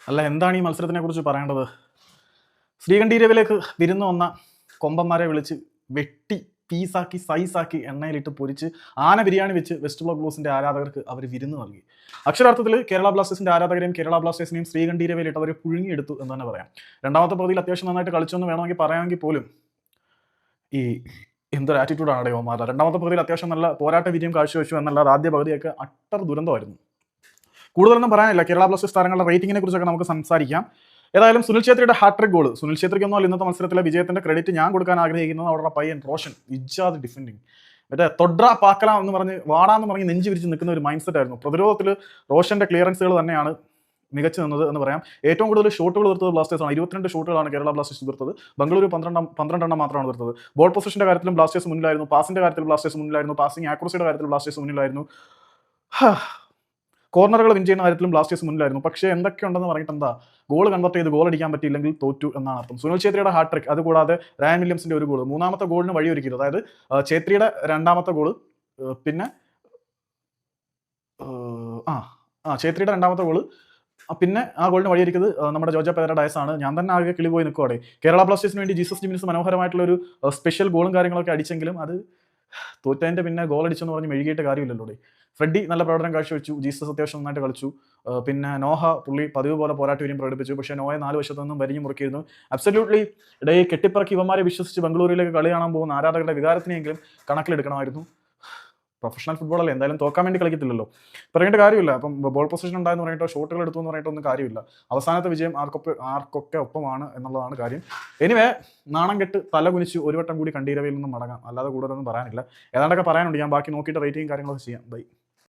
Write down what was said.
അല്ല, എന്താണ് ഈ മത്സരത്തിനെ കുറിച്ച് പറയേണ്ടത്? ശ്രീകണ്ഠീരവിലേക്ക് വിരുന്ന് വന്ന കൊമ്പന്മാരെ വിളിച്ച് വെട്ടി പീസാക്കി സൈസാക്കി എണ്ണയിലിട്ട് പൊരിച്ച് ആന ബിരിയാണി വെച്ച് വെസ്റ്റ് ബ്ലോക്ക് ആരാധകർക്ക് അവർ വിരുന്ന് നൽകി. അക്ഷരാർത്ഥത്തിൽ കേരള ബ്ലാസ്റ്റേഴ്സിന്റെ ആരാധകരെയും കേരള ബ്ലാസ്റ്റേഴ്സിനെയും ശ്രീകണ്ഠീരവയിലിട്ട് അവർ പുഴുങ്ങിയെടുത്തു എന്ന് തന്നെ പറയാം. രണ്ടാമത്തെ പകുതിയിൽ അത്യാവശ്യം നന്നായിട്ട് കളിച്ചെന്ന് വേണമെങ്കിൽ പറയാമെങ്കിൽ പോലും ഈ എന്തൊരു ആറ്റിറ്റ്യൂഡാണ് യോമാരുടെ. രണ്ടാമത്തെ പകുതിയിൽ അത്യാവശ്യം നല്ല പോരാട്ട വിജയം കാഴ്ചവെച്ചു എന്നല്ലാതെ ആദ്യ പകുതിയൊക്കെ അട്ടർ ദുരന്തമായിരുന്നു. കൂടുതലൊന്നും പറയാനില്ല. കേരള ബ്ലാസ്റ്റേഴ്സ് താരങ്ങളുടെ റേറ്റിംഗിനെ കുറിച്ചൊക്കെ നമുക്ക് സംസാരിക്കാം. ഏതായാലും സുനിൽ ഛേത്രിയുടെ ഹാട്രിക് ഗോൾ, സുനിൽ ഛേത്രിക്കൊന്നും ഇന്നത്തെ മത്സരത്തിലെ വിജയത്തിന്റെ ക്രെഡിറ്റ് ഞാൻ കൊടുക്കാൻ ആഗ്രഹിക്കുന്നത് അവരുടെ പയ്യൻ റോഷൻ ഇജാദ് ഡിഫെൻഡിങ്. മറ്റേ തൊഡ്ര പാക്കല എന്ന് പറഞ്ഞ് വാടാന്ന് പറഞ്ഞ് നെഞ്ചു വിരിച്ച് നിൽക്കുന്ന ഒരു മൈൻഡ് സെറ്റ് ആയിരുന്നു. പ്രതിരോധത്തിൽ റോഷന്റെ ക്ലിയറൻസുകൾ തന്നെയാണ് മികച്ചു നിന്നത് എന്ന് പറയാം. ഏറ്റവും കൂടുതൽ ഷോട്ടുകൾ തീർത്തത് ബ്ലാസ്റ്റേഴ്സ് ആണ്. 22 ഷോട്ടുകളാണ് കേരള ബ്ലാസ്റ്റേഴ്സ് തീർത്തത്. ബംഗളൂരു 12 മാത്രമാണ് തീർത്തത്. ബോൾ പൊസിഷന്റെ കാര്യത്തിലും ബ്ലാസ്റ്റേഴ്സ് മുന്നിലായിരുന്നു. പാസിന്റെ കാര്യത്തിൽ ബ്ലാസ്റ്റേഴ്സ് മുന്നിലായിരുന്നു. പാസിംഗ് ആക്യുറസിയുടെ കാര്യത്തിൽ ബ്ലാസ്റ്റേഴ്സ് മുന്നിലായിരുന്നു. കോർണറുകൾ വിൻ ചെയ്യുന്ന കാര്യത്തിലും ബ്ലാസ്റ്റേഴ്സ് മുന്നിലായിരുന്നു. പക്ഷേ എന്തൊക്കെയുണ്ടെന്ന് പറഞ്ഞിട്ട് എന്താ, ഗോൾ കൺവെർട്ട് ചെയ്ത് ഗോൾ അടിക്കാൻ പറ്റിയില്ലെങ്കിൽ തോറ്റു എന്നാണ് അർത്ഥം. സുനിൽ ഛേത്രിയുടെ ഹാട്രിക്, അതുകൂടാതെ റയാൻ വില്യംസിന്റെ ഒരു ഗോൾ, മൂന്നാമത്തെ ഗോളിന് വഴിയൊരുക്കിയത്. അതായത് ഛേത്രിയുടെ രണ്ടാമത്തെ ഗോൾ, പിന്നെ ഛേത്രിയുടെ രണ്ടാമത്തെ ഗോള്, പിന്നെ ആ ഗോളിന് വഴിയൊരുക്കിയത് നമ്മുടെ ജോജ പെരേര ഡയസ് ആണ്. ഞാൻ തന്നെ ആകെ കിളി പോയി നിൽക്കുവാടെ. കേരള ബ്ലാസ്റ്റേഴ്സിന് വേണ്ടി ജീസസ് ജിമിനിസ് മനോഹരമായിട്ടുള്ള ഒരു സ്പെഷ്യൽ ഗോളും കാര്യങ്ങളൊക്കെ അടിച്ചെങ്കിലും അത് തോറ്റതിന്റെ പിന്നെ ഗോൾ അടിച്ചെന്ന് പറഞ്ഞ് മെഴുകിയിട്ട് കാര്യമില്ലല്ലോ. ഫ്രെഡി നല്ല പ്രകടനം കാഴ്ചവെച്ചു. ജീസസ് അത്യാവശ്യം നന്നായിട്ട് കളിച്ചു. പിന്നെ നോഹ പുള്ളി പതിവ് പോലെ പോരാട്ടവരെയും പ്രകടിപ്പിച്ചു. പക്ഷേ നോയെ 4 വശത്തു നിന്നും വരിഞ്ഞു മുറുക്കിയിരുന്നു. അബ്സല്യൂട്ട്ലി ഇടയിൽ കെട്ടിപ്പറക്കി ഇവന്മാരെ വിശ്വസിച്ച് ബംഗളൂരുവിലേക്ക് കളി കാണാൻ പോകുന്ന ആരാധകരുടെ വികാരത്തിനെങ്കിലും കണക്കിലെടുക്കണമായിരുന്നു. പ്രൊഫഷണൽ ഫുട്ബോളല്ലേ, എന്തായാലും തോക്കാൻ വേണ്ടി കളിക്കത്തില്ലല്ലോ. പറയേണ്ട കാര്യമില്ല. അപ്പം ബോൾ പൊസിഷൻ ഉണ്ടായെന്ന് പറഞ്ഞിട്ടോ ഷോട്ടുകൾ എടുത്തു എന്ന് പറഞ്ഞിട്ടോ ഒന്നും കാര്യമില്ല. അവസാനത്തെ വിജയം ആർക്കൊക്കെ ഒപ്പമാണ് എന്നുള്ളതാണ് കാര്യം. എനിവേ, നാണം കെട്ട് തല കുനിച്ച് ഒരു വട്ടം കൂടി കണ്ടീരവയിൽ നിന്നും മടങ്ങാം. അല്ലാതെ കൂടുതലൊന്നും പറയാനില്ല. ഏതാണ്ടൊക്കെ പറയാനുണ്ട്. ഞാൻ ബാക്കി നോക്കിയിട്ട് റേറ്റിംഗ് കാര്യങ്ങളൊക്കെ ചെയ്യാം. ബൈ.